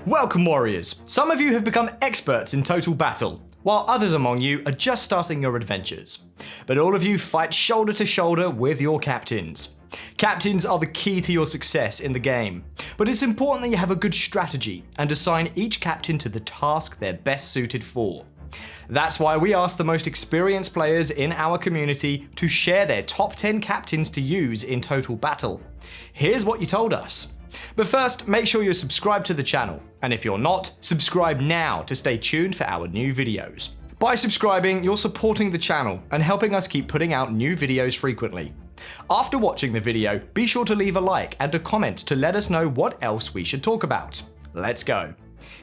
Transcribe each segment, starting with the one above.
Welcome warriors! Some of you have become experts in Total Battle, while others among you are just starting your adventures. But all of you fight shoulder to shoulder with your captains. Captains are the key to your success in the game, but it's important that you have a good strategy and assign each captain to the task they're best suited for. That's why we asked the most experienced players in our community to share their top 10 captains to use in Total Battle. Here's what you told us. But first, make sure you're subscribed to the channel, and if you're not, subscribe now to stay tuned for our new videos. By subscribing, you're supporting the channel and helping us keep putting out new videos frequently. After watching the video, be sure to leave a like and a comment to let us know what else we should talk about. Let's go.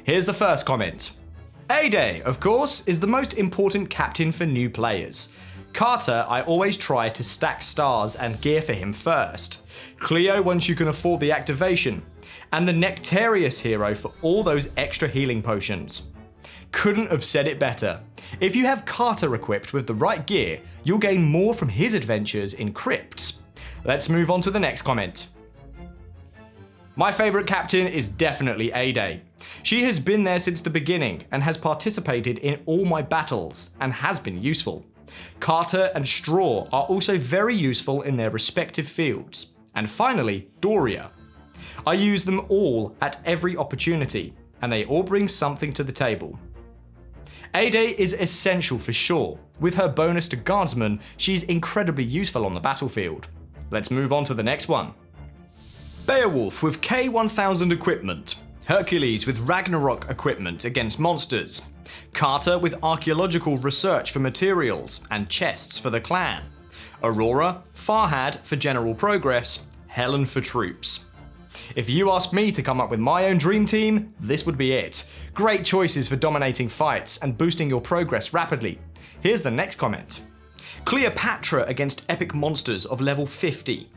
Here's the first comment. A-Day, of course, is the most important captain for new players. Carter, I always try to stack stars and gear for him first. Cleo once you can afford the activation. And the Nectarius hero for all those extra healing potions. Couldn't have said it better. If you have Carter equipped with the right gear, you'll gain more from his adventures in crypts. Let's move on to the next comment. My favourite captain is definitely A-Day. She has been there since the beginning and has participated in all my battles and has been useful. Carter and Straw are also very useful in their respective fields. And finally, Doria. I use them all at every opportunity, and they all bring something to the table. A-Day is essential for sure. With her bonus to Guardsman, she's incredibly useful on the battlefield. Let's move on to the next one. Beowulf with K1000 equipment. Hercules with Ragnarok equipment against monsters. Carter with archaeological research for materials and chests for the clan. Aurora, Farhad for general progress, Helen for troops. If you asked me to come up with my own dream team, this would be it. Great choices for dominating fights and boosting your progress rapidly. Here's the next comment. Cleopatra against epic monsters of level 50.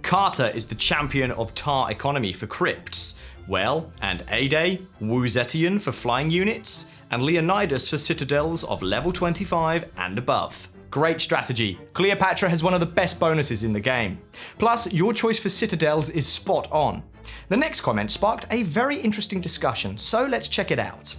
Carter is the champion of Tar economy for crypts. Well, and A-Day, Wu Zetian for flying units, and Leonidas for citadels of level 25 and above. Great strategy. Cleopatra has one of the best bonuses in the game. Plus, your choice for citadels is spot on. The next comment sparked a very interesting discussion, so let's check it out.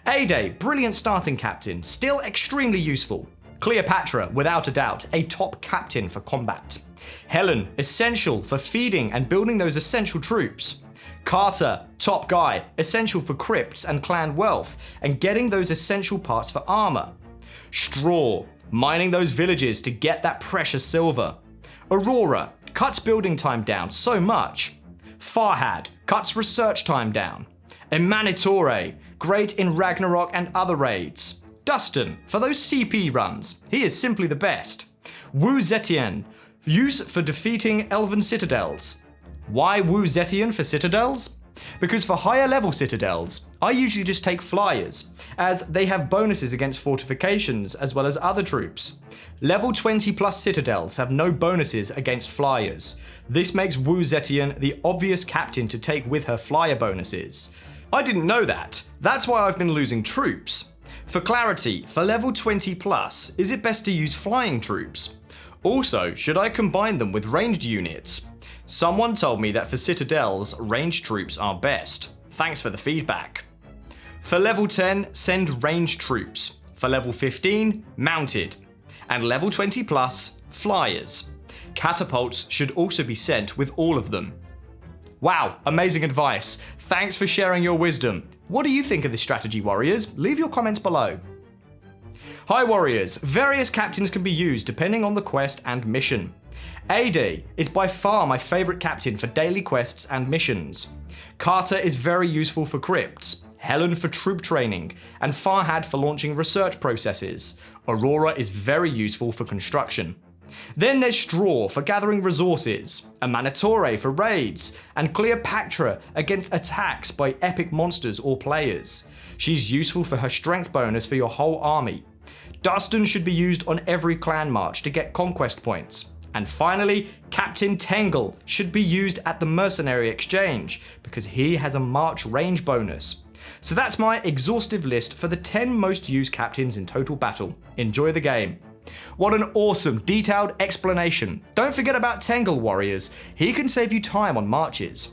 A-Day, brilliant starting captain, still extremely useful. Cleopatra, without a doubt, a top captain for combat. Helen, essential for feeding and building those essential troops. Carter, top guy, essential for crypts and clan wealth, and getting those essential parts for armor. Straw, mining those villages to get that precious silver. Aurora, cuts building time down so much. Farhad, cuts research time down. Emanitore, great in Ragnarok and other raids. Dustin, for those CP runs, he is simply the best. Wu Zetian, use for defeating elven citadels. Why Wu Zetian for citadels? Because for higher level citadels, I usually just take flyers, as they have bonuses against fortifications as well as other troops. Level 20 plus citadels have no bonuses against flyers. This makes Wu Zetian the obvious captain to take with her flyer bonuses. I didn't know that. That's why I've been losing troops. For clarity, for level 20 plus, is it best to use flying troops? Also, should I combine them with ranged units? Someone told me that for citadels, ranged troops are best. Thanks for the feedback. For level 10, send ranged troops. For level 15, mounted. And level 20 plus, flyers. Catapults should also be sent with all of them. Wow, amazing advice. Thanks for sharing your wisdom. What do you think of this strategy, warriors? Leave your comments below. Hi warriors, various captains can be used depending on the quest and mission. A-Day is by far my favourite captain for daily quests and missions. Carter is very useful for crypts, Helen for troop training, and Farhad for launching research processes. Aurora is very useful for construction. Then there's Straw for gathering resources, Emanitore for raids, and Cleopatra against attacks by epic monsters or players. She's useful for her strength bonus for your whole army. Dustin should be used on every clan march to get conquest points. And finally, Captain Tengel should be used at the Mercenary Exchange because he has a march range bonus. So that's my exhaustive list for the 10 most used captains in Total Battle. Enjoy the game. What an awesome, detailed explanation. Don't forget about Tengel, warriors. He can save you time on marches.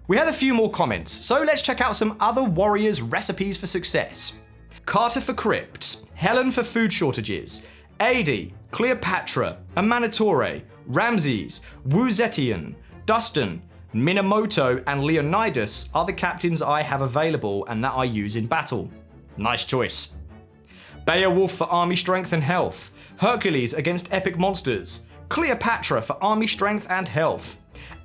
We had a few more comments, so let's check out some other warriors' recipes for success. Carter for crypts, Helen for food shortages, Adi, Cleopatra, Amanitore, Ramses, Wu Zetian, Dustin, Minamoto, and Leonidas are the captains I have available and that I use in battle. Nice choice. Beowulf for army strength and health, Hercules against epic monsters, Cleopatra for army strength and health,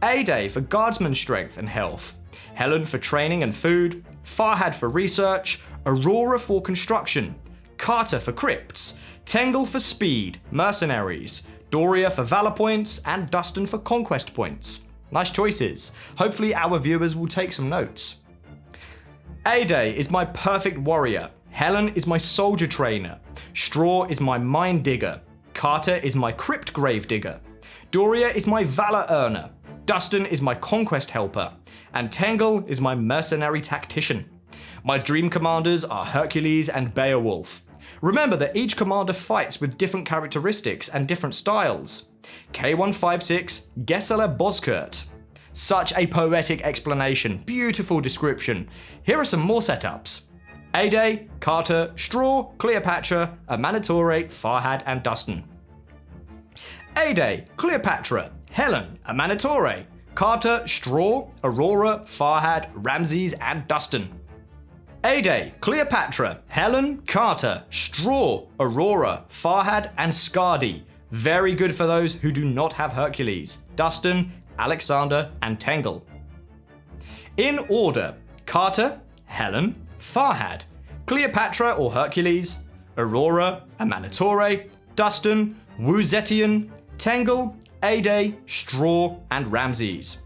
Ade for guardsman strength and health, Helen for training and food, Farhad for research, Aurora for construction, Carter for crypts, Tengel for speed, mercenaries, Doria for valor points, and Dustin for conquest points. Nice choices. Hopefully our viewers will take some notes. Ade is my perfect warrior, Helen is my soldier trainer, Straw is my mine digger, Carter is my crypt grave digger, Doria is my valor earner, Dustin is my conquest helper, and Tengel is my mercenary tactician. My dream commanders are Hercules and Beowulf. Remember that each commander fights with different characteristics and different styles. K156 Gesela Boskurt. Such a poetic explanation, beautiful description. Here are some more setups. Ade, Carter, Straw, Cleopatra, Amanitore, Farhad, and Dustin. Ade, Cleopatra, Helen, Amanitore, Carter, Straw, Aurora, Farhad, Ramses, and Dustin. Ade, Cleopatra, Helen, Carter, Straw, Aurora, Farhad, and Skadi. Very good for those who do not have Hercules, Dustin, Alexander, and Tengel. In order: Carter, Helen, Farhad, Cleopatra or Hercules, Aurora, Amanitore, Dustin, Wu Zetian, Tengel, Ade, Straw, and Ramses.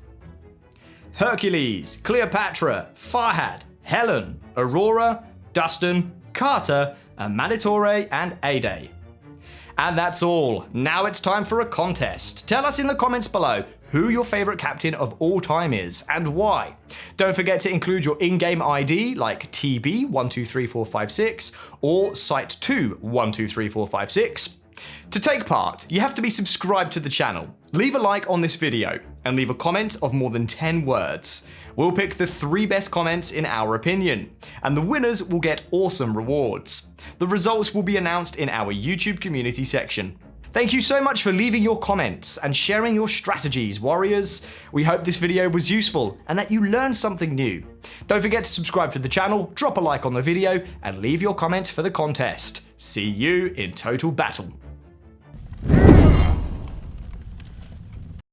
Hercules, Cleopatra, Farhad, Helen, Aurora, Dustin, Carter, Amanitore, and Ade. And that's all. Now it's time for a contest. Tell us in the comments below who your favourite captain of all time is and why. Don't forget to include your in-game ID like TB123456 or Site2123456. To take part, you have to be subscribed to the channel, leave a like on this video, and leave a comment of more than 10 words. We'll pick the 3 best comments in our opinion, and the winners will get awesome rewards. The results will be announced in our YouTube community section. Thank you so much for leaving your comments and sharing your strategies, warriors. We hope this video was useful and that you learned something new. Don't forget to subscribe to the channel, drop a like on the video, and leave your comment for the contest. See you in Total Battle.